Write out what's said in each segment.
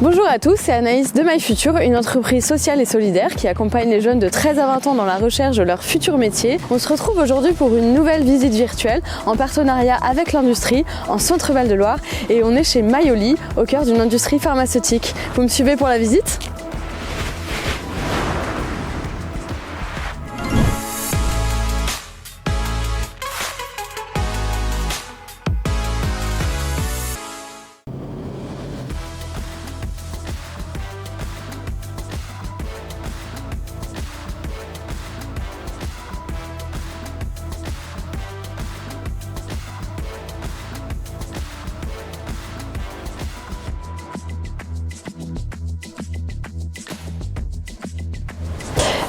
Bonjour à tous, c'est Anaïs de MyFuture, une entreprise sociale et solidaire qui accompagne les jeunes de 13 à 20 ans dans la recherche de leur futur métier. On se retrouve aujourd'hui pour une nouvelle visite virtuelle en partenariat avec l'industrie en Centre-Val de Loire et on est chez Mayoli, au cœur d'une industrie pharmaceutique. Vous me suivez pour la visite ?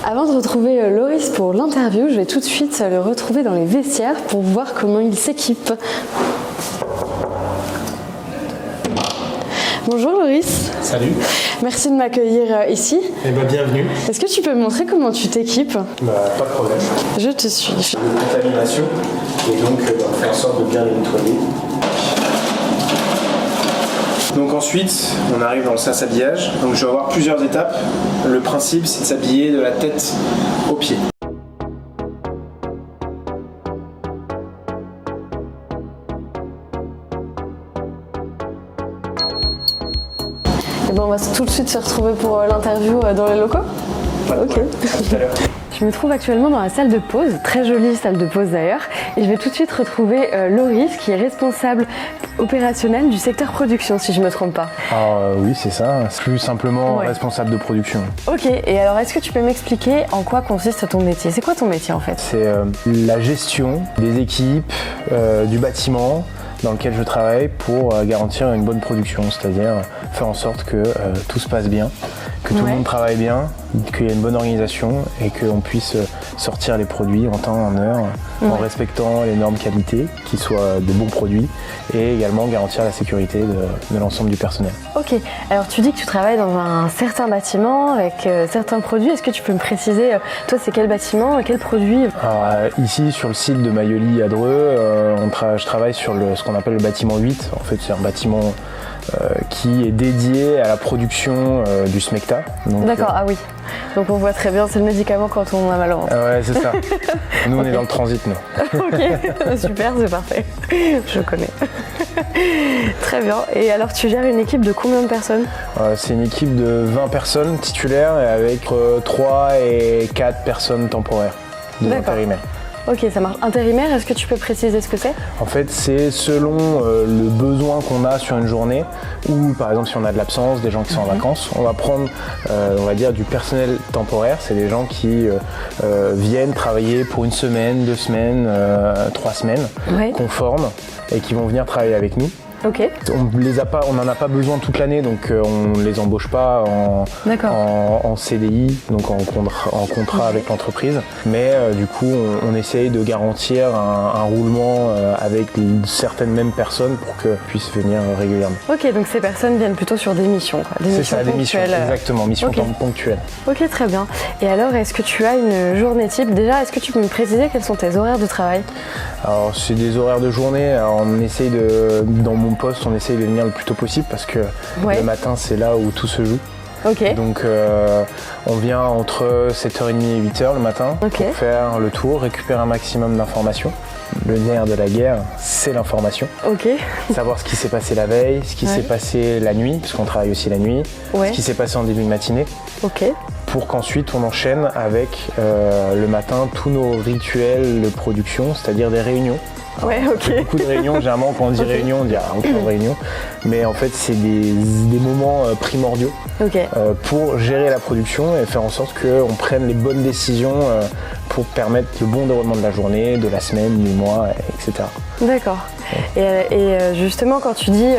Avant de retrouver Loris pour l'interview, je vais tout de suite le retrouver dans les vestiaires pour voir comment il s'équipe. Bonjour Loris. Salut. Merci de m'accueillir ici. Eh bien, bienvenue. Est-ce que tu peux me montrer comment tu t'équipes ? Pas de problème. Je te suis. De contamination et donc on fait en sorte de bien les nettoyer. Donc ensuite, on arrive dans le sas habillage. Donc je vais avoir plusieurs étapes. Le principe, c'est de s'habiller de la tête aux pieds. Et ben on va tout de suite se retrouver pour l'interview dans les locaux. Ok. Tout à l'heure. Je me trouve actuellement dans la salle de pause, très jolie salle de pause d'ailleurs, et je vais tout de suite retrouver Loris qui est responsable opérationnel du secteur production si je ne me trompe pas. Oui, c'est ça, c'est plus simplement responsable de production. Ok, et alors est-ce que tu peux m'expliquer en quoi consiste ton métier ? C'est quoi ton métier en fait ? C'est la gestion des équipes, du bâtiment dans lequel je travaille pour garantir une bonne production, c'est-à-dire faire en sorte que tout se passe bien, que tout le monde travaille bien, qu'il y ait une bonne organisation et qu'on puisse sortir les produits en temps, en heure, en respectant les normes qualité, qu'ils soient de bons produits et également garantir la sécurité de l'ensemble du personnel. Ok, alors tu dis que tu travailles dans un certain bâtiment avec certains produits, est-ce que tu peux me préciser, toi c'est quel bâtiment, quel produit ? Alors, ici sur le site de Mayoli à Dreux, je travaille sur ce qu'on appelle le bâtiment 8, en fait c'est un bâtiment qui est dédié à la production du Smecta. D'accord, ah oui. Donc on voit très bien, c'est le médicament quand on a mal au ventre. Ouais, c'est ça. Nous, on est dans le transit, nous. Ok, super, c'est parfait. Je connais. Très bien. Et alors, tu gères une équipe de combien de personnes ? C'est une équipe de 20 personnes titulaires et avec 3 et 4 personnes temporaires de l'intérimaire. Ok, ça marche. Intérimaire, est-ce que tu peux préciser ce que c'est ? En fait, c'est selon le besoin qu'on a sur une journée ou par exemple si on a de l'absence, des gens qui sont en vacances, on va prendre, on va dire, du personnel temporaire. C'est des gens qui viennent travailler pour une semaine, 2 semaines, 3 semaines, qu'on forme et qui vont venir travailler avec nous. Okay. On n'en a pas besoin toute l'année, donc on ne les embauche pas en CDI, donc en contrat avec l'entreprise. Mais du coup, on essaye de garantir un roulement avec certaines mêmes personnes pour qu'elles puissent venir régulièrement. Ok, donc ces personnes viennent plutôt sur des missions, quoi. C'est ça, des missions, exactement, missions ponctuelles. Ok, très bien. Et alors, est-ce que tu as une journée type ? Déjà, est-ce que tu peux me préciser quels sont tes horaires de travail ? Alors, c'est des horaires de journée. Alors, on essaye dans mon poste, on essaye de venir le plus tôt possible parce que le matin, c'est là où tout se joue. Okay. Donc on vient entre 7h30 et 8h le matin pour faire le tour, récupérer un maximum d'informations. Le nerf de la guerre, c'est l'information. Savoir ce qui s'est passé la veille, ce qui s'est passé la nuit, parce qu'on travaille aussi la nuit, ce qui s'est passé en début de matinée. Pour qu'ensuite on enchaîne avec le matin tous nos rituels de production, c'est-à-dire des réunions. On fait beaucoup de réunions, généralement quand on dit réunion, on dit encore réunion, mais en fait c'est des moments primordiaux pour gérer la production et faire en sorte qu'on prenne les bonnes décisions pour permettre le bon déroulement de la journée, de la semaine, du mois, etc. D'accord. Et justement, quand tu dis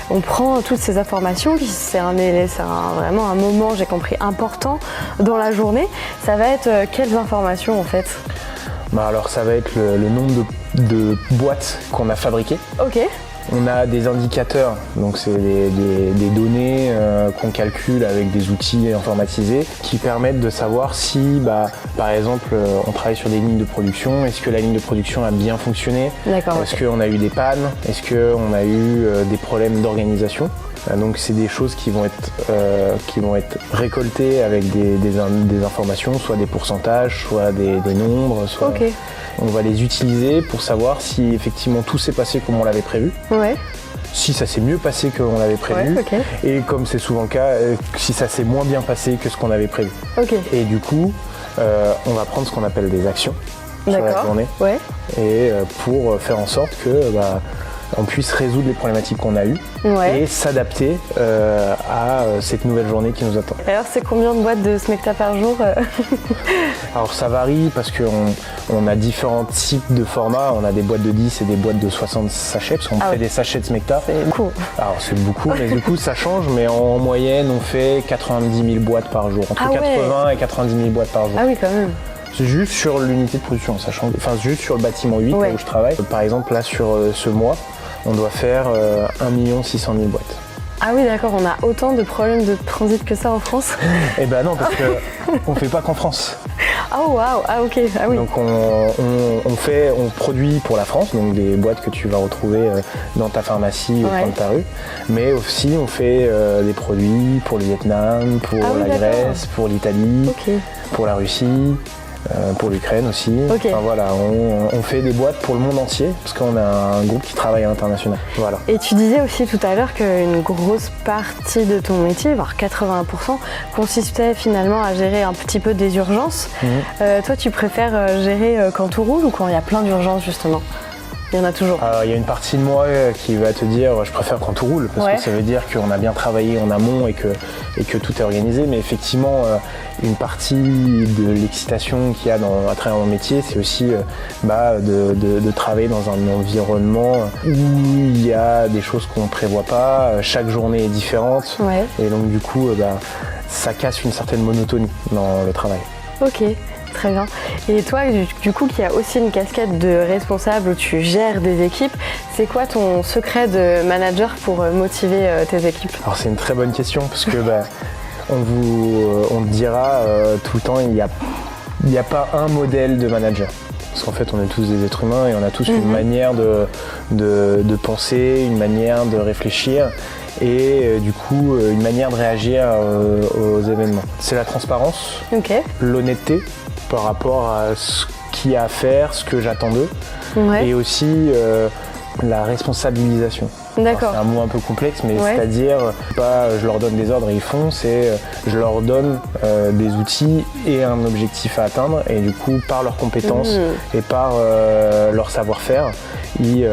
on prend toutes ces informations, c'est vraiment un moment, j'ai compris, important dans la journée, ça va être quelles informations en fait ? Alors ça va être le nombre de boîtes qu'on a fabriquées. On a des indicateurs, donc c'est des données qu'on calcule avec des outils informatisés qui permettent de savoir si, par exemple, on travaille sur des lignes de production, est-ce que la ligne de production a bien fonctionné, est-ce qu'on a eu des pannes, est-ce qu'on a eu des problèmes d'organisation. Donc c'est des choses qui vont être récoltées avec des informations, soit des pourcentages, soit des nombres, soit on va les utiliser pour savoir si effectivement tout s'est passé comme on l'avait prévu. Ouais. Si ça s'est mieux passé que l'on avait prévu, et comme c'est souvent le cas, si ça s'est moins bien passé que ce qu'on avait prévu. Et du coup, on va prendre ce qu'on appelle des actions sur la journée, et pour faire en sorte que on puisse résoudre les problématiques qu'on a eues et s'adapter à cette nouvelle journée qui nous attend. Alors c'est combien de boîtes de Smecta par jour? Alors ça varie parce qu'on a différents types de formats. On a des boîtes de 10 et des boîtes de 60 sachets, parce qu'on fait des sachets de Smecta. C'est beaucoup. Alors c'est beaucoup, mais du coup ça change, mais en moyenne on fait 90 000 boîtes par jour, entre 80 et 90 000 boîtes par jour. Ah oui, quand même. C'est juste sur l'unité de production, ça change. Enfin juste sur le bâtiment 8 là où je travaille. Par exemple là sur ce mois, on doit faire 1 600 000 boîtes. Ah oui, d'accord, on a autant de problèmes de transit que ça en France? Eh ben non, parce qu'on ne fait pas qu'en France. Oh waouh, ah ok, ah oui. Donc on produit pour la France, donc des boîtes que tu vas retrouver dans ta pharmacie au coin de ta rue, mais aussi on fait des produits pour le Vietnam, pour la Grèce, pour l'Italie, pour la Russie. Pour l'Ukraine aussi. Enfin, voilà, on fait des boîtes pour le monde entier parce qu'on a un groupe qui travaille à l'international. Voilà. Et tu disais aussi tout à l'heure qu'une grosse partie de ton métier, voire 80%, consistait finalement à gérer un petit peu des urgences. Toi, tu préfères gérer quand tout roule ou quand il y a plein d'urgences justement? Il y en a toujours. Il y a une partie de moi qui va te dire je préfère quand tout roule parce que ça veut dire qu'on a bien travaillé en amont et que tout est organisé, mais effectivement une partie de l'excitation qu'il y a à travers mon métier, c'est aussi de travailler dans un environnement où il y a des choses qu'on ne prévoit pas, chaque journée est différente et donc du coup ça casse une certaine monotonie dans le travail. Ok. Très bien. Et toi, du coup, qui a aussi une casquette de responsable où tu gères des équipes, c'est quoi ton secret de manager pour motiver tes équipes? Alors c'est une très bonne question parce que on te dira tout le temps il n'y a pas un modèle de manager. Parce qu'en fait, on est tous des êtres humains et on a tous une manière de penser, une manière de réfléchir et du coup une manière de réagir aux événements. C'est la transparence, l'honnêteté par rapport à ce qu'il y a à faire, ce que j'attends d'eux, et aussi la responsabilisation. D'accord. C'est un mot un peu complexe, mais c'est-à-dire pas je leur donne des ordres et ils font, c'est je leur donne des outils et un objectif à atteindre, et du coup par leurs compétences et par leur savoir-faire, ils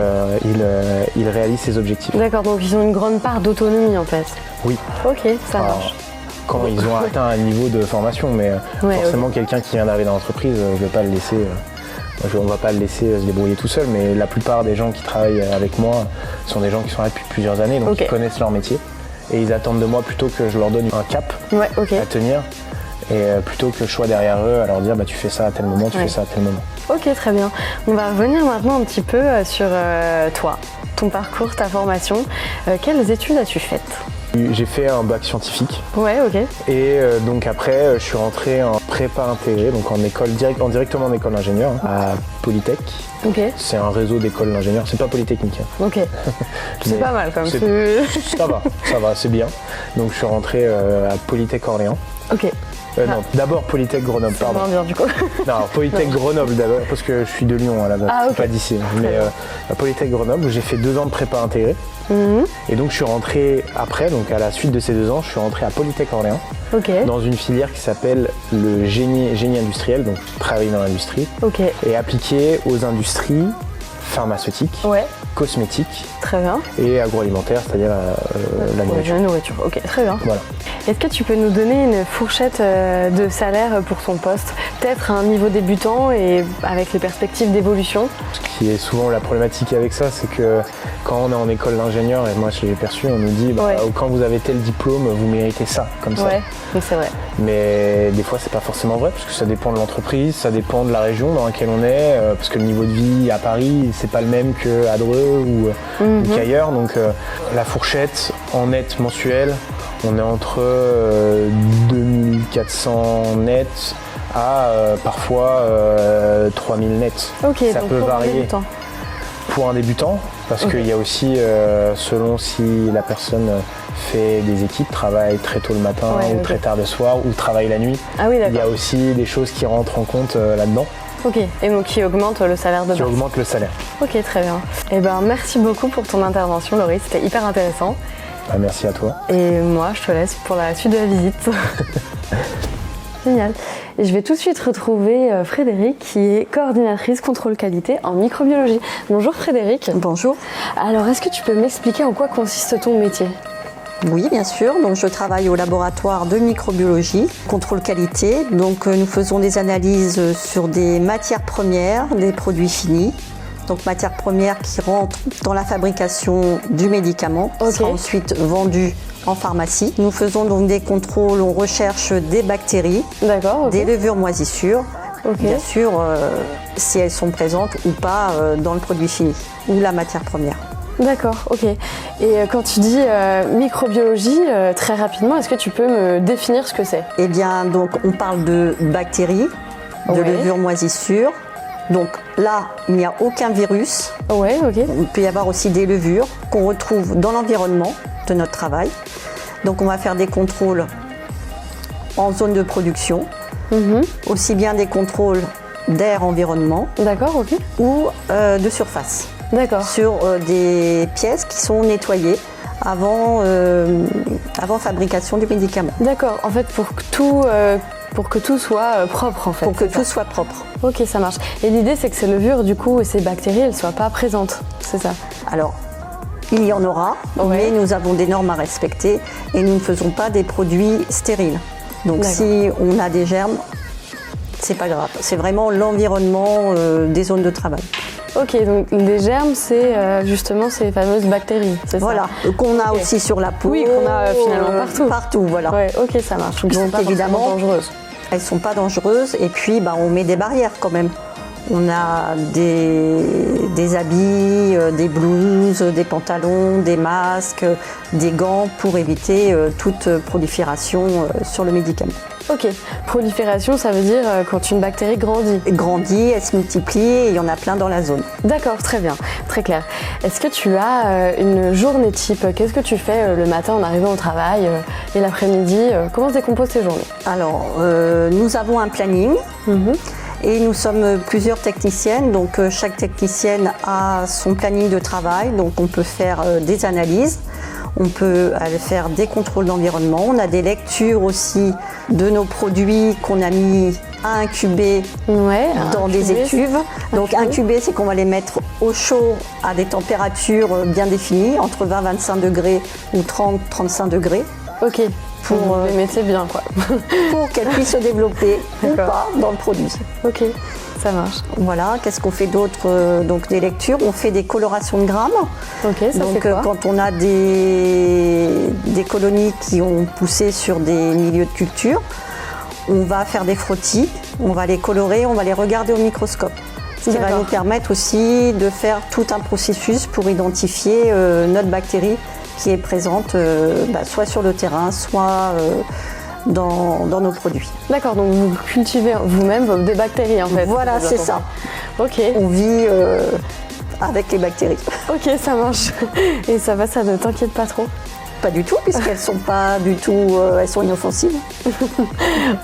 réalisent ces objectifs. D'accord, donc ils ont une grande part d'autonomie en fait. Oui. Ok, ça marche. Quand ils ont atteint un niveau de formation, mais forcément quelqu'un qui vient d'arriver dans l'entreprise, je vais pas le laisser. On ne va pas le laisser se débrouiller tout seul, mais la plupart des gens qui travaillent avec moi sont des gens qui sont là depuis plusieurs années, donc ils connaissent leur métier. Et ils attendent de moi plutôt que je leur donne un cap à tenir, et plutôt que je sois derrière eux à leur dire tu fais ça à tel moment, tu fais ça à tel moment. Ok, très bien. On va revenir maintenant un petit peu sur toi, ton parcours, ta formation. Quelles études as-tu faites ? J'ai fait un bac scientifique. Et donc après, je suis rentré en prépa intégrée, donc directement en école d'ingénieur, à Polytech. C'est un réseau d'écoles d'ingénieurs, c'est pas Polytechnique. C'est pas mal quand même. Ça va, c'est bien. Donc je suis rentré à Polytech Orléans. Non, d'abord Polytech Grenoble, pardon. C'est moins bien du coup. Non, Polytech Grenoble d'abord, parce que je suis de Lyon à la base, pas d'ici. Mais à Polytech Grenoble, où j'ai fait 2 ans de prépa intégrée. Et donc je suis rentré après, donc à la suite de ces 2 ans, je suis rentré à Polytech Orléans, dans une filière qui s'appelle le génie industriel, donc travailler dans l'industrie, et appliqué aux industries pharmaceutiques, cosmétiques et agroalimentaires, c'est-à-dire la nourriture. La nourriture, très bien. Voilà. Est-ce que tu peux nous donner une fourchette de salaire pour ton poste? Peut-être un niveau débutant et avec les perspectives d'évolution? Ce qui est souvent la problématique avec ça, c'est que quand on est en école d'ingénieur, et moi je l'ai perçu, on nous dit quand vous avez tel diplôme, vous méritez ça, comme ça. Oui, c'est vrai. Mais des fois c'est pas forcément vrai, parce que ça dépend de l'entreprise, ça dépend de la région dans laquelle on est, parce que le niveau de vie à Paris, c'est pas le même qu'à Dreux ou qu'ailleurs. Donc la fourchette en net mensuel, on est entre 2400 net à parfois 3000 net. Ça peut varier. Pour un débutant, Parce qu'il y a aussi, selon si la personne fait des équipes, travaille très tôt le matin ou très tard le soir ou travaille la nuit, il y a aussi des choses qui rentrent en compte là-dedans. Ok, et donc qui augmente le salaire de base. Qui augmente le salaire. Ok, très bien. Eh ben, merci beaucoup pour ton intervention, Laurie, c'était hyper intéressant. Merci à toi. Et moi, je te laisse pour la suite de la visite. Génial. Et je vais tout de suite retrouver Frédéric, qui est coordinatrice contrôle qualité en microbiologie. Bonjour Frédéric. Bonjour. Alors, est-ce que tu peux m'expliquer en quoi consiste ton métier ? Oui, bien sûr. Donc, je travaille au laboratoire de microbiologie, contrôle qualité. Donc, nous faisons des analyses sur des matières premières, des produits finis. Donc, matières premières qui rentrent dans la fabrication du médicament, qui sera ensuite vendu en pharmacie. Nous faisons donc des contrôles, on recherche des bactéries, des levures moisissures, bien sûr, si elles sont présentes ou pas dans le produit fini ou la matière première. D'accord, ok. Et quand tu dis microbiologie, très rapidement, est-ce que tu peux me définir ce que c'est ? Eh bien, donc, on parle de bactéries, de levures moisissures. Donc là, il n'y a aucun virus. Il peut y avoir aussi des levures qu'on retrouve dans l'environnement de notre travail. Donc on va faire des contrôles en zone de production, aussi bien des contrôles d'air environnement ou de surface. Sur des pièces qui sont nettoyées avant fabrication du médicament. D'accord, en fait pour que tout soit propre en fait. Pour que tout soit propre. Ok, ça marche. Et l'idée c'est que ces levures du coup et ces bactéries elles ne soient pas présentes, c'est ça ? Alors, il y en aura, mais nous avons des normes à respecter et nous ne faisons pas des produits stériles. Donc si on a des germes, c'est pas grave. C'est vraiment l'environnement des zones de travail. Ok, donc les germes, c'est justement ces fameuses bactéries, c'est ça ? Voilà, qu'on a aussi sur la peau. Oui, qu'on a finalement partout. Partout, voilà. Ouais, ok, ça marche. Donc sont pas évidemment dangereuses. Elles ne sont pas dangereuses et puis on met des barrières quand même. On a des habits, des blouses, des pantalons, des masques, des gants pour éviter toute prolifération sur le médicament. Ok, prolifération, ça veut dire quand une bactérie grandit. Grandit, elle se multiplie et il y en a plein dans la zone. D'accord, très bien, très clair. Est-ce que tu as une journée type ? Qu'est-ce que tu fais le matin en arrivant au travail et l'après-midi ? Comment se décompose tes journées ? Alors, nous avons un planning. Et nous sommes plusieurs techniciennes, donc chaque technicienne a son planning de travail, donc on peut faire des analyses, on peut aller faire des contrôles d'environnement, on a des lectures aussi de nos produits qu'on a mis à incuber dans des étuves. Donc incuber, c'est qu'on va les mettre au chaud à des températures bien définies, entre 20-25 degrés ou 30-35 degrés. Ok. Pour les mettez bien quoi. Pour qu'elles puissent se développer ou pas dans le produit. Ok, ça marche. Voilà, qu'est-ce qu'on fait d'autre ? Donc des lectures, on fait des colorations de grammes. Ok, ça donc c'est quoi ? Quand on a des colonies qui ont poussé sur des milieux de culture, on va faire des frottis, on va les colorer, on va les regarder au microscope. Ce qui va nous permettre aussi de faire tout un processus pour identifier notre bactérie qui est présente soit sur le terrain, soit dans nos produits. D'accord, donc vous cultivez vous-même des bactéries en fait. Voilà, c'est ça. Ok. On vit avec les bactéries. Ok, ça marche. Et ça va, ça ne t'inquiète pas trop ? Pas du tout, puisqu'elles sont pas du tout, elles sont inoffensives.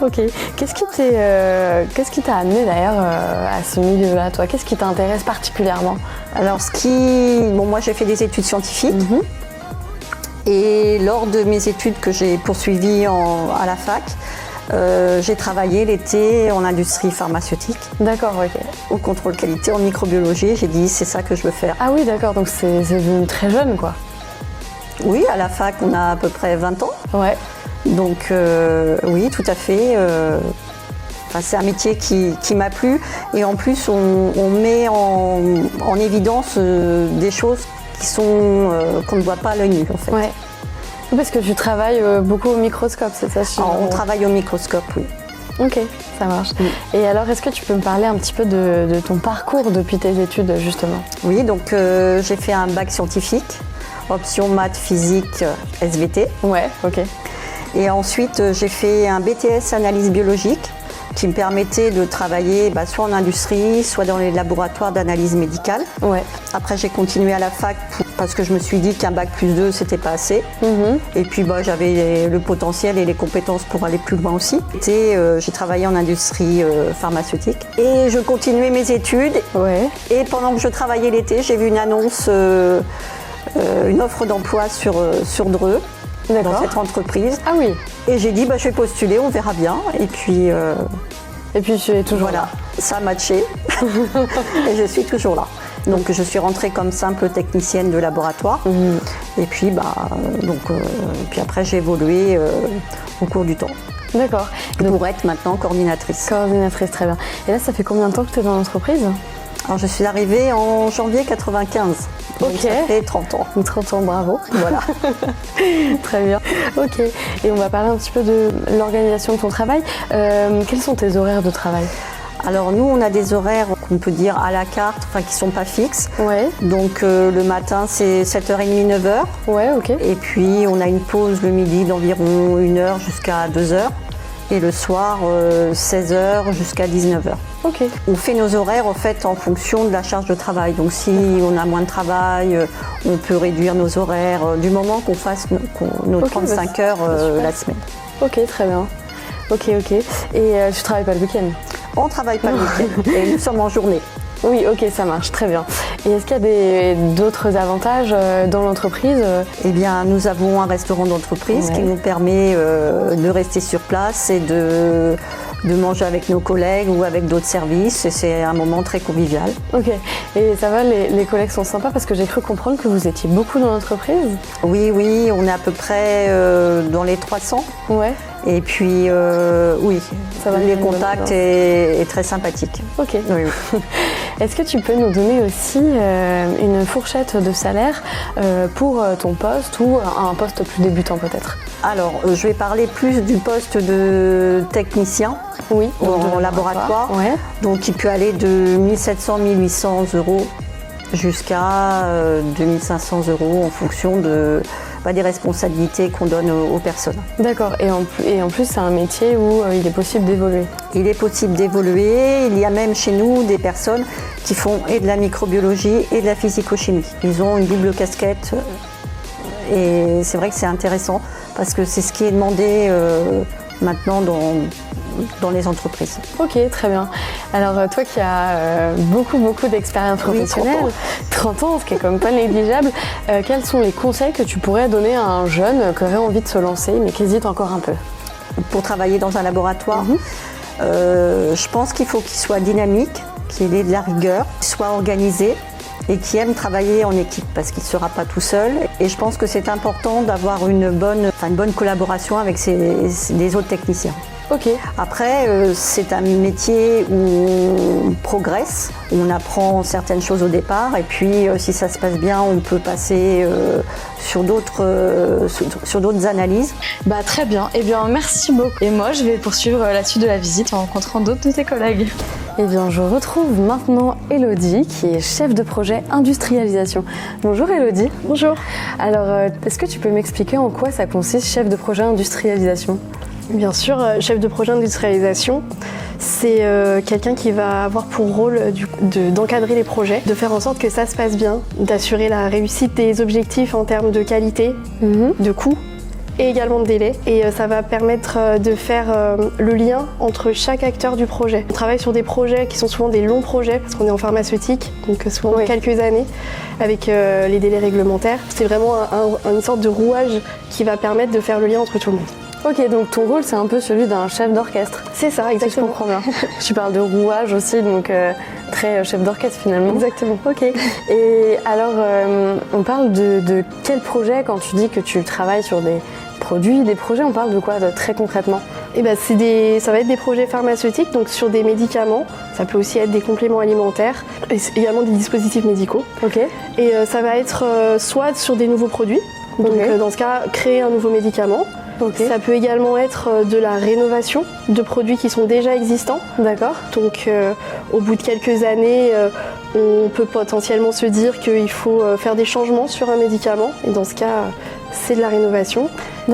Ok. Qu'est-ce qui t'a amené d'ailleurs à ce milieu-là, toi ? Qu'est-ce qui t'intéresse particulièrement ? Alors, moi j'ai fait des études scientifiques. Et lors de mes études que j'ai poursuivies à la fac, j'ai travaillé l'été en industrie pharmaceutique. D'accord, ok. Au contrôle qualité en microbiologie, j'ai dit c'est ça que je veux faire. Ah oui, d'accord, donc c'est venu très jeune quoi. Oui, à la fac on a à peu près 20 ans. Ouais. Donc oui, tout à fait. C'est un métier qui m'a plu et en plus on met en évidence des choses qui sont qu'on ne voit pas à l'œil nu en fait. Ouais. Parce que tu travailles beaucoup au microscope, c'est ça ? On travaille au microscope, oui. Ok, ça marche. Et alors, est-ce que tu peux me parler un petit peu de ton parcours depuis tes études justement ? Oui, donc j'ai fait un bac scientifique, option maths, physique, SVT. Ouais, ok. Et ensuite j'ai fait un BTS analyse biologique. qui me permettait de travailler soit en industrie, soit dans les laboratoires d'analyse médicale. Ouais. Après, j'ai continué à la fac parce que je me suis dit qu'un bac plus 2, c'était pas assez. Et puis, j'avais le potentiel et les compétences pour aller plus loin aussi. J'ai travaillé en industrie pharmaceutique et je continuais mes études. Ouais. Et pendant que je travaillais l'été, j'ai vu une annonce, une offre d'emploi sur Dreux, dans cette entreprise. Ah oui. Et j'ai dit, je vais postuler, on verra bien. Et puis tu es toujours là. Ça a matché et je suis toujours là. Donc je suis rentrée comme simple technicienne de laboratoire. Et puis, puis après j'ai évolué au cours du temps. D'accord. Pour être maintenant coordinatrice. Coordinatrice, très bien. Et là, ça fait combien de temps que tu es dans l'entreprise ? Alors je suis arrivée en janvier 95. Donc ça fait 30 ans. 30 ans, bravo. Voilà. Très bien. Ok. Et on va parler un petit peu de l'organisation de ton travail. Quels sont tes horaires de travail ? Alors nous, on a des horaires qu'on peut dire à la carte, qui ne sont pas fixes. Ouais. Donc le matin, c'est 7h30, 9h. Ouais, ok. Et puis on a une pause le midi d'environ 1h jusqu'à 2h. Et le soir, 16h jusqu'à 19h. Ok. On fait nos horaires en fait en fonction de la charge de travail. Donc si on a moins de travail, on peut réduire nos horaires du moment qu'on fasse nos 35 heures la semaine. Ok, très bien. Ok. Et tu travailles pas le week-end ? On ne travaille pas le week-end et nous sommes en journée. Oui, ok, ça marche, très bien. Et est-ce qu'il y a d'autres avantages dans l'entreprise ? Eh bien, nous avons un restaurant d'entreprise qui nous permet de rester sur place et de manger avec nos collègues ou avec d'autres services. Et c'est un moment très convivial. Ok. Et ça va, les collègues sont sympas parce que j'ai cru comprendre que vous étiez beaucoup dans l'entreprise ? Oui, on est à peu près dans les 300. Ouais. Et puis, oui, ça va, les contacts est très sympathique. Ok. Oui. Est-ce que tu peux nous donner aussi une fourchette de salaire pour ton poste ou un poste plus débutant peut-être ? Alors, je vais parler plus du poste de technicien en laboratoire. Ouais. Donc, il peut aller de 1700, 1800 euros jusqu'à 2500 euros en fonction des responsabilités qu'on donne aux personnes. D'accord, et en plus c'est un métier où il est possible d'évoluer. Il est possible d'évoluer, il y a même chez nous des personnes qui font et de la microbiologie et de la physico-chimie. Ils ont une double casquette et c'est vrai que c'est intéressant parce que c'est ce qui est demandé maintenant dans les entreprises. Ok, très bien. Alors toi qui as beaucoup d'expérience professionnelle, 30 ans, ce qui est quand même pas négligeable, quels sont les conseils que tu pourrais donner à un jeune qui aurait envie de se lancer mais qui hésite encore un peu ? Pour travailler dans un laboratoire, je pense qu'il faut qu'il soit dynamique, qu'il ait de la rigueur, qu'il soit organisé et qui aime travailler en équipe parce qu'il ne sera pas tout seul. Et je pense que c'est important d'avoir une bonne collaboration avec les autres techniciens. Ok. Après, c'est un métier où on progresse, où on apprend certaines choses au départ et puis si ça se passe bien, on peut passer sur d'autres analyses. Très bien, eh bien merci beaucoup. Et moi, je vais poursuivre la suite de la visite en rencontrant d'autres de tes collègues. Eh bien, je retrouve maintenant Elodie, qui est chef de projet industrialisation. Bonjour Elodie. Bonjour. Alors, est-ce que tu peux m'expliquer en quoi ça consiste, chef de projet industrialisation ? Bien sûr, chef de projet industrialisation, c'est quelqu'un qui va avoir pour rôle d'encadrer les projets, de faire en sorte que ça se passe bien, d'assurer la réussite des objectifs en termes de qualité, de coût et également de délai. Et ça va permettre de faire le lien entre chaque acteur du projet. On travaille sur des projets qui sont souvent des longs projets parce qu'on est en pharmaceutique, donc souvent quelques années avec les délais réglementaires. C'est vraiment une sorte de rouage qui va permettre de faire le lien entre tout le monde. Ok, donc ton rôle c'est un peu celui d'un chef d'orchestre. C'est ça, exactement. Si je comprends bien. Tu parles de rouage aussi, donc très chef d'orchestre finalement. Exactement. Ok. Et alors, on parle de quel projet quand tu dis que tu travailles sur des produits, des projets, on parle de quoi très concrètement ? Ça va être des projets pharmaceutiques, donc sur des médicaments. Ça peut aussi être des compléments alimentaires, et également des dispositifs médicaux. Ok. Et ça va être soit sur des nouveaux produits, donc dans ce cas, créer un nouveau médicament. Okay. Ça peut également être de la rénovation de produits qui sont déjà existants. D'accord. Donc au bout de quelques années, on peut potentiellement se dire qu'il faut faire des changements sur un médicament. Et dans ce cas, c'est de la rénovation.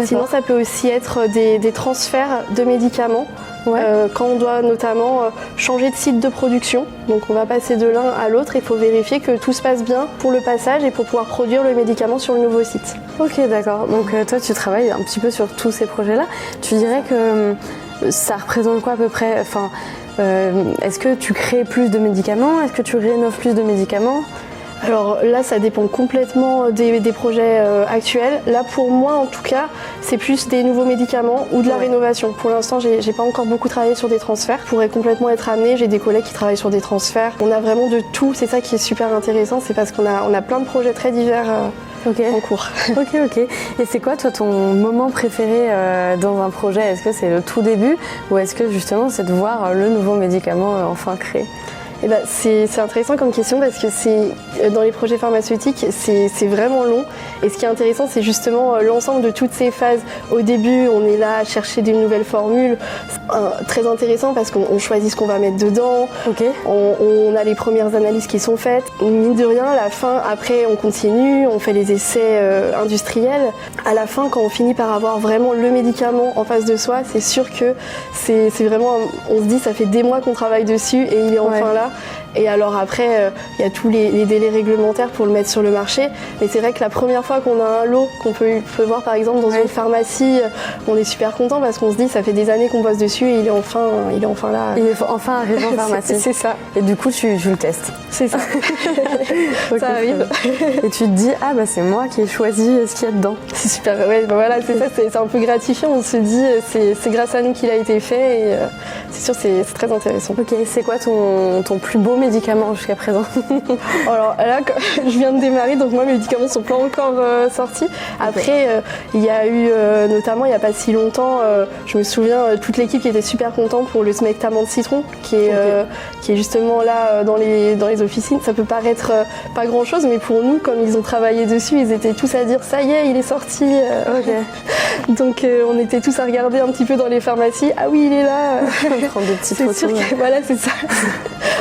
Sinon, ça peut aussi être des transferts de médicaments quand on doit notamment changer de site de production. Donc on va passer de l'un à l'autre, il faut vérifier que tout se passe bien pour le passage et pour pouvoir produire le médicament sur le nouveau site. Ok, d'accord. Donc toi tu travailles un petit peu sur tous ces projets-là. Tu dirais que ça représente quoi à peu près? Est-ce que tu crées plus de médicaments? Est-ce que tu rénoves plus de médicaments? Alors là, ça dépend complètement des projets actuels. Là, pour moi, en tout cas, c'est plus des nouveaux médicaments ou de la rénovation. Pour l'instant, j'ai pas encore beaucoup travaillé sur des transferts. Je pourrais complètement être amenée. J'ai des collègues qui travaillent sur des transferts. On a vraiment de tout. C'est ça qui est super intéressant. C'est parce qu'on a plein de projets très divers en cours. Ok. Et c'est quoi, toi, ton moment préféré dans un projet? Est-ce que c'est le tout début ou est-ce que justement c'est de voir le nouveau médicament enfin créé? Eh ben, c'est intéressant comme question parce que dans les projets pharmaceutiques, c'est vraiment long. Et ce qui est intéressant, c'est justement l'ensemble de toutes ces phases. Au début, on est là à chercher des nouvelles formules. Très intéressant parce qu'on choisit ce qu'on va mettre dedans. On a les premières analyses qui sont faites. Mine de rien, à la fin, après, on continue, on fait les essais industriels. À la fin, quand on finit par avoir vraiment le médicament en face de soi, c'est sûr que c'est vraiment... On se dit, ça fait des mois qu'on travaille dessus et il est enfin là. Et alors après, il y a tous les délais réglementaires pour le mettre sur le marché. Mais c'est vrai que la première fois qu'on a un lot qu'on peut voir par exemple dans une pharmacie, on est super content parce qu'on se dit ça fait des années qu'on bosse dessus et il est enfin là. Il est enfin arrivé en pharmacie. C'est ça. Et du coup, tu le testes. C'est ça. Ça arrive. Et tu te dis, ah bah c'est moi qui ai choisi ce qu'il y a dedans. C'est super. Ouais, bah voilà, c'est ça. C'est un peu gratifiant. On se dit, c'est grâce à nous qu'il a été fait. Et c'est sûr, c'est très intéressant. Ok. C'est quoi ton plus beau médicament jusqu'à présent? Alors là, je viens de démarrer, donc moi mes médicaments ne sont pas encore sortis. Après, il y a eu notamment il n'y a pas si longtemps, je me souviens, toute l'équipe qui était super contente pour le Smecta menthe citron, qui est justement là dans les officines. Ça peut paraître pas grand chose, mais pour nous, comme ils ont travaillé dessus, ils étaient tous à dire ça y est, il est sorti. Donc on était tous à regarder un petit peu dans les pharmacies. Ah oui, il est là. Prendre des petites photos. Voilà, c'est ça.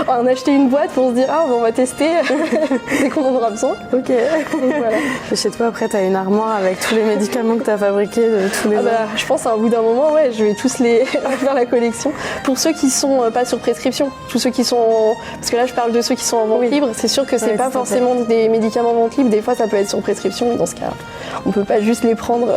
On a acheté une boîte pour se dire on va tester dès qu'on en aura besoin. Ok. Donc, voilà. Et chez toi après tu as une armoire avec tous les médicaments que tu as fabriqués de tous les ans. Je pense à un bout d'un moment je vais tous les faire la collection. Pour ceux qui sont pas sur prescription, tous ceux qui sont parce que là je parle de ceux qui sont en vente libre, c'est sûr que c'est pas forcément des médicaments en vente libre, des fois ça peut être sur prescription et dans ce cas on peut pas juste les prendre.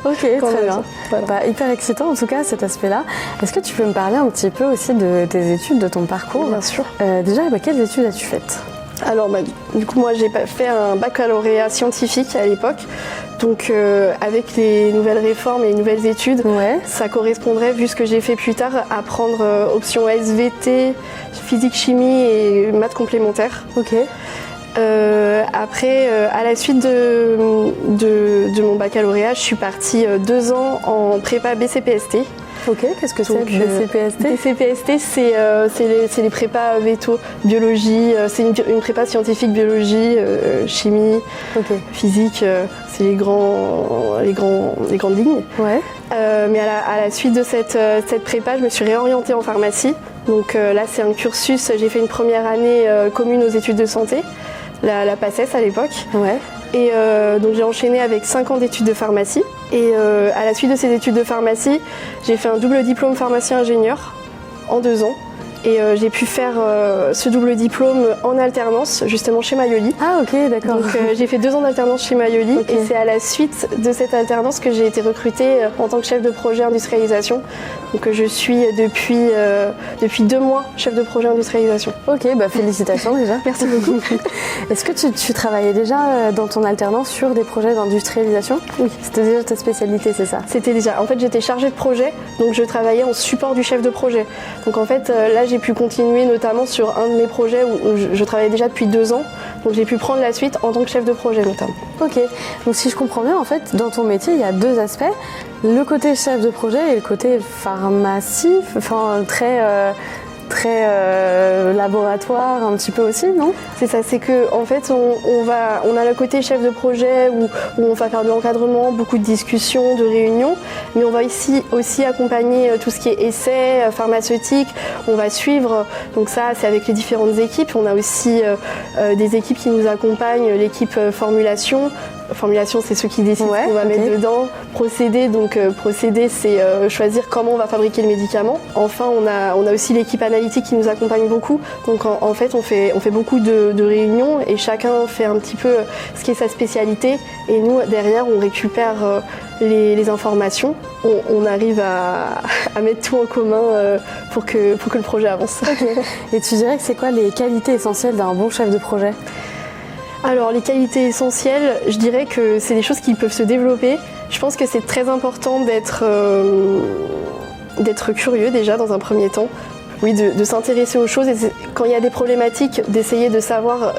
Ok, très bien. Voilà. Hyper excitant en tout cas cet aspect-là. Est-ce que tu peux me parler un petit peu aussi de tes études, de ton parcours? Bien sûr. Déjà, quelles études as-tu faites? Alors du coup moi j'ai fait un baccalauréat scientifique à l'époque, donc avec les nouvelles réformes et les nouvelles études, ça correspondrait, vu ce que j'ai fait plus tard, à prendre option SVT, physique chimie et maths complémentaires. Ok. Après, à la suite de mon baccalauréat, je suis partie 2 ans en prépa BCPST. Ok, qu'est-ce que c'est BCPST? BCPST, c'est les prépas véto, biologie, c'est une prépa scientifique, biologie, chimie, physique, c'est les grandes lignes. Ouais. Mais à la suite de cette prépa, je me suis réorientée en pharmacie. Donc là, c'est un cursus, j'ai fait une première année commune aux études de santé, la PACES à l'époque. Ouais. Et donc j'ai enchaîné avec 5 ans d'études de pharmacie. Et à la suite de ces études de pharmacie, j'ai fait un double diplôme pharmacien-ingénieur en 2 ans. Et j'ai pu faire ce double diplôme en alternance, justement chez Mayoli. Ah ok, d'accord. Donc j'ai fait 2 ans d'alternance chez Mayoli. Et c'est à la suite de cette alternance que j'ai été recrutée en tant que chef de projet industrialisation. Donc je suis depuis 2 mois chef de projet industrialisation. Ok, félicitations déjà. Merci beaucoup. Est-ce que tu travaillais déjà dans ton alternance sur des projets d'industrialisation? Oui. C'était déjà ta spécialité, c'est ça? C'était déjà. En fait, j'étais chargée de projet, donc je travaillais en support du chef de projet. Donc en fait, là, j'ai pu continuer notamment sur un de mes projets où je travaillais déjà depuis 2 ans. Donc j'ai pu prendre la suite en tant que chef de projet notamment. Ok, donc si je comprends bien, en fait, dans ton métier, il y a 2 aspects. Le côté chef de projet et le côté pharmacie, très laboratoire un petit peu aussi, non? C'est ça, c'est que en fait on a le côté chef de projet où on va faire de l'encadrement, beaucoup de discussions, de réunions, mais on va ici aussi accompagner tout ce qui est essais pharmaceutiques, on va suivre, donc ça c'est avec les différentes équipes, on a aussi des équipes qui nous accompagnent, l'équipe formulation, Formulation, c'est ceux qui décident ce qu'on va mettre dedans. Procédé, donc procédé, c'est choisir comment on va fabriquer le médicament. Enfin, on a aussi l'équipe analytique qui nous accompagne beaucoup. Donc en fait, on fait beaucoup de réunions et chacun fait un petit peu ce qui est sa spécialité. Et nous, derrière, on récupère les informations. On arrive à mettre tout en commun pour que le projet avance. Okay. Et tu dirais que c'est quoi les qualités essentielles d'un bon chef de projet ? Alors les qualités essentielles, je dirais que c'est des choses qui peuvent se développer. Je pense que c'est très important d'être curieux déjà dans un premier temps. Oui, de s'intéresser aux choses et quand il y a des problématiques, d'essayer de savoir,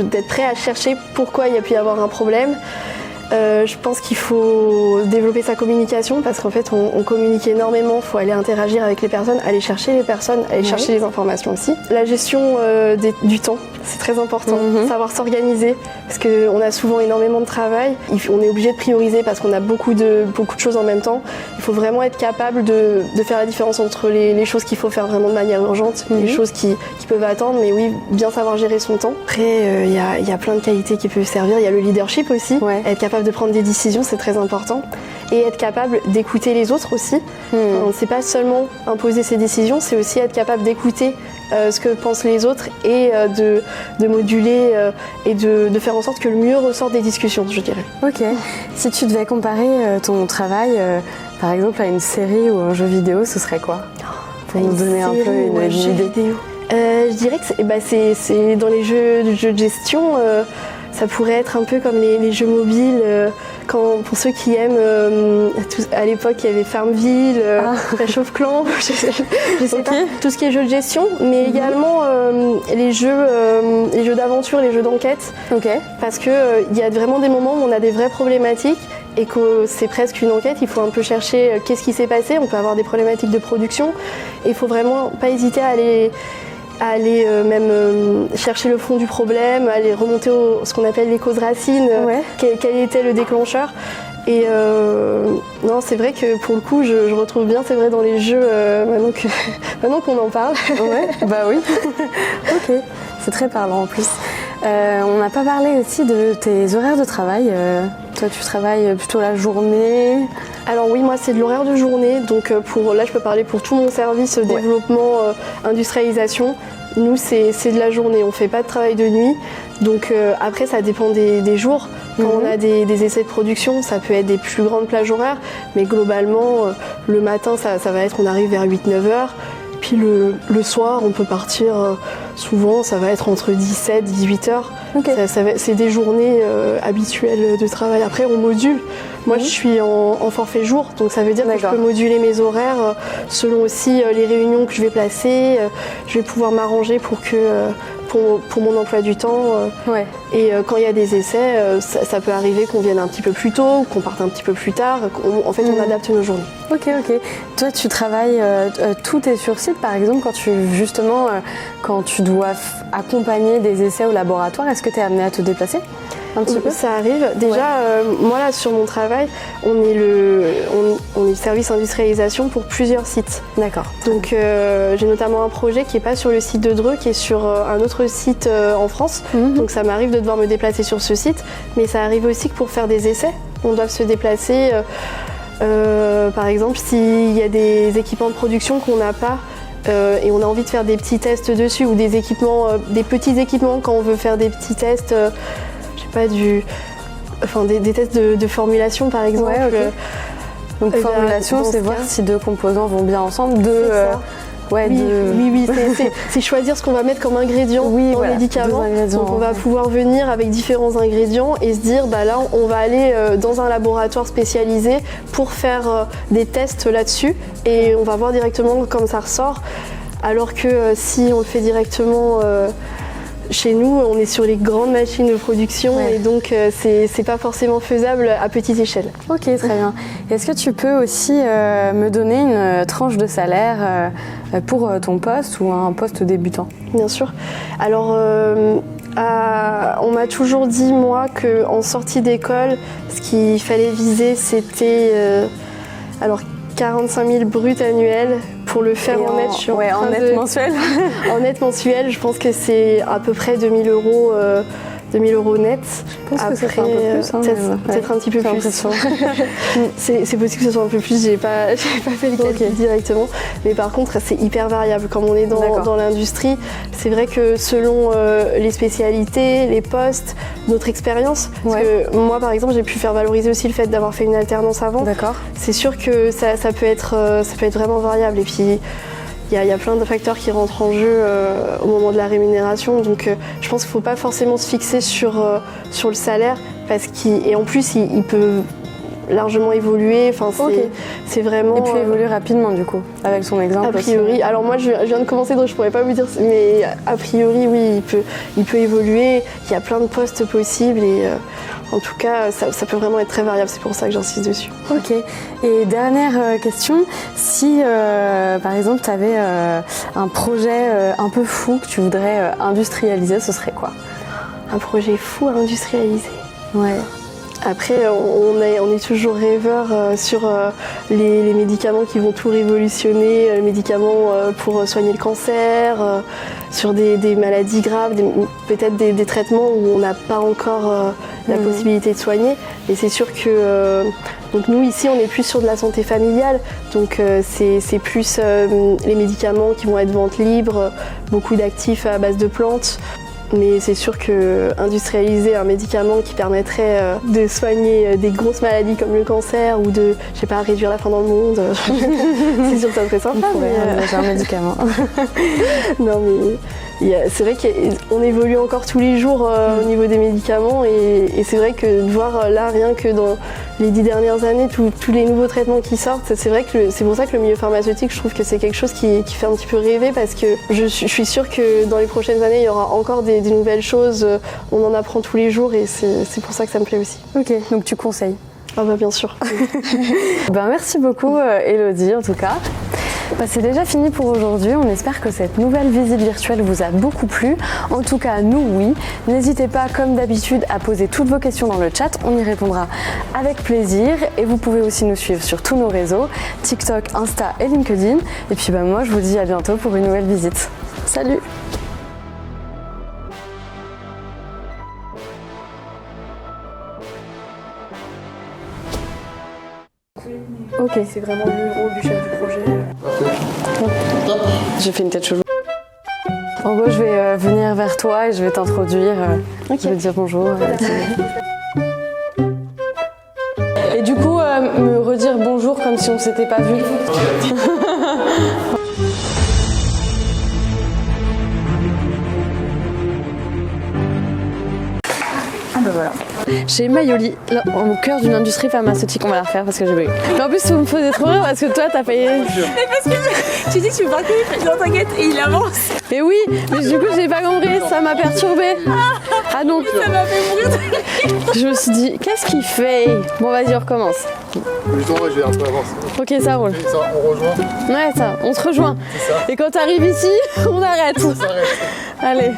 d'être prêt à chercher pourquoi il y a pu y avoir un problème. Je pense qu'il faut développer sa communication parce qu'en fait on communique énormément, il faut aller interagir avec les personnes, aller chercher les personnes, aller chercher les informations aussi. La gestion du temps, c'est très important, savoir s'organiser parce qu'on a souvent énormément de travail, on est obligé de prioriser parce qu'on a beaucoup de choses en même temps. Il faut vraiment être capable de faire la différence entre les choses qu'il faut faire vraiment de manière urgente, les choses qui peuvent attendre, mais oui, bien savoir gérer son temps. Après, il y a plein de qualités qui peuvent servir, il y a le leadership aussi, être capable de prendre des décisions, c'est très important. Et être capable d'écouter les autres aussi. C'est pas seulement imposer ses décisions, c'est aussi être capable d'écouter ce que pensent les autres et de moduler et de faire en sorte que le mieux ressorte des discussions, je dirais. Ok. Si tu devais comparer ton travail, par exemple, à une série ou un jeu vidéo, ce serait quoi ? Pour nous donner un peu une idée. Je dirais que c'est dans les jeux de gestion. Ça pourrait être un peu comme les jeux mobiles, pour ceux qui aiment, à l'époque il y avait Farmville, Clash of Clans, je sais pas, tout ce qui est jeux de gestion, mais également les jeux d'aventure, les jeux d'enquête, parce qu'il y a vraiment des moments où on a des vraies problématiques et que c'est presque une enquête, il faut un peu chercher qu'est-ce qui s'est passé, on peut avoir des problématiques de production, et il faut vraiment pas hésiter à aller même chercher le fond du problème, aller remonter ce qu'on appelle les causes racines, quel était le déclencheur. Et non, c'est vrai que pour le coup, je retrouve bien, c'est vrai, dans les jeux, maintenant qu'on en parle. Ouais, bah oui. Ok, c'est très parlant en plus. On n'a pas parlé aussi de tes horaires de travail. Toi, tu travailles plutôt la journée ? Alors oui, moi c'est de l'horaire de journée, donc là je peux parler pour tout mon service développement, industrialisation. Nous c'est de la journée, on ne fait pas de travail de nuit, donc après ça dépend des jours. Quand on a des essais de production, ça peut être des plus grandes plages horaires, mais globalement le matin ça va être, on arrive vers 8-9 heures. Puis le soir, on peut partir, souvent ça va être entre 17 et 18 heures. C'est des journées habituelles de travail. Après on module. Moi je suis en forfait jour, donc ça veut dire que je peux moduler mes horaires selon aussi les réunions que je vais placer. Je vais pouvoir m'arranger pour mon emploi du temps. Et quand il y a des essais, ça peut arriver qu'on vienne un petit peu plus tôt, qu'on parte un petit peu plus tard. En fait, on adapte nos journées. Ok. Toi, tu travailles, tout est sur site, par exemple, quand tu dois accompagner des essais au laboratoire, est-ce que tu es amené à te déplacer un petit peu ? Ça arrive. Déjà, moi là, sur mon travail, on est le service industrialisation pour plusieurs sites. D'accord. Donc, j'ai notamment un projet qui n'est pas sur le site de Dreux, qui est sur un autre site en France. Donc, ça m'arrive de devoir me déplacer sur ce site. Mais ça arrive aussi que pour faire des essais, on doit se déplacer. Par exemple, s'il y a des équipements de production qu'on n'a pas, et on a envie de faire des petits tests dessus ou des petits équipements quand on veut faire des petits tests, des tests de formulation par exemple. Donc formulation, c'est voir si deux composants vont bien ensemble. Oui, c'est choisir ce qu'on va mettre comme ingrédient dans le médicament. Donc on va pouvoir venir avec différents ingrédients et se dire là on va aller dans un laboratoire spécialisé pour faire des tests là-dessus et on va voir directement comme ça ressort. Alors que si on le fait directement chez nous, on est sur les grandes machines de production et donc c'est pas forcément faisable à petite échelle. Ok, très bien. Est-ce que tu peux aussi me donner une tranche de salaire pour ton poste ou un poste débutant ? Bien sûr. Alors, on m'a toujours dit, moi, qu'en sortie d'école, ce qu'il fallait viser, c'était 45 000 bruts annuels. Pour le faire en net, je suis en net mensuel. En net mensuel, je pense que c'est à peu près 2 000 euros € net. Je pense que c'est un peu plus. Peut-être un petit peu plus. C'est possible que ce soit un peu plus, j'ai pas fait le calcul directement. Mais par contre, c'est hyper variable. Comme on est dans l'industrie, c'est vrai que selon les spécialités, les postes, notre expérience, parce que moi par exemple, j'ai pu faire valoriser aussi le fait d'avoir fait une alternance avant. C'est sûr que ça peut être vraiment variable. Et puis, il y a plein de facteurs qui rentrent en jeu au moment de la rémunération. Donc, je pense qu'il ne faut pas forcément se fixer sur le salaire, et en plus, il peut largement évoluer. Enfin, c'est vraiment... Et puis évoluer rapidement du coup, avec son exemple. A priori, aussi. Alors moi je viens de commencer donc je pourrais pas vous dire, mais a priori oui, il peut évoluer. Il y a plein de postes possibles et en tout cas ça peut vraiment être très variable. C'est pour ça que j'insiste dessus. Ok. Et dernière question, si par exemple tu avais un projet un peu fou que tu voudrais industrialiser, ce serait quoi? Un projet fou à industrialiser? Ouais. Après, on est toujours rêveur sur les médicaments qui vont tout révolutionner, les médicaments pour soigner le cancer, sur des maladies graves, peut-être des traitements où on n'a pas encore la possibilité de soigner. Et c'est sûr que donc nous ici, on est plus sur de la santé familiale, donc c'est plus les médicaments qui vont être vente libre, beaucoup d'actifs à base de plantes. Mais c'est sûr que industrialiser un médicament qui permettrait de soigner des grosses maladies comme le cancer ou de, je sais pas, réduire la faim dans le monde, c'est sûr que ça serait sympa. J'ai un médicament. Non mais c'est vrai qu'on évolue encore tous les jours au niveau des médicaments et c'est vrai que de voir là, rien que dans les 10 dernières années, tous les nouveaux traitements qui sortent, c'est vrai que c'est pour ça que le milieu pharmaceutique, je trouve que c'est quelque chose qui fait un petit peu rêver parce que je suis sûre que dans les prochaines années, il y aura encore des nouvelles choses, on en apprend tous les jours et c'est pour ça que ça me plaît aussi. Ok, donc tu conseilles? Ah bah bien sûr. Merci beaucoup Elodie en tout cas. C'est déjà fini pour aujourd'hui, on espère que cette nouvelle visite virtuelle vous a beaucoup plu. En tout cas, nous oui. N'hésitez pas, comme d'habitude, à poser toutes vos questions dans le chat, on y répondra avec plaisir. Et vous pouvez aussi nous suivre sur tous nos réseaux, TikTok, Insta et LinkedIn. Et puis moi, je vous dis à bientôt pour une nouvelle visite. Salut! Ok. C'est vraiment le rôle du chef du projet. J'ai fait une tête chelou. En gros, je vais venir vers toi et je vais t'introduire. Je vais te dire bonjour. Et du coup, me redire bonjour comme si on s'était pas vu. Ah bah voilà. Chez Mayoli, là, au cœur d'une industrie pharmaceutique, on va la refaire parce que j'ai bugué. Mais en plus, vous me faisiez trop rire parce que toi, t'as payé. Mais parce que tu dis que tu veux pas qu'il dans ta guette et il avance. Mais oui, mais du coup, j'ai pas compris, ça m'a perturbée. Ah donc. Ça m'a fait mourir de rire. Je me suis dit, qu'est-ce qu'il fait? Bon, vas-y, on recommence. Justement, je vais un peu avancer. Ok, ça roule. Ça, on rejoint. Ouais, ça, on se rejoint. Et quand t'arrives ici, on arrête. On s'arrête. Allez.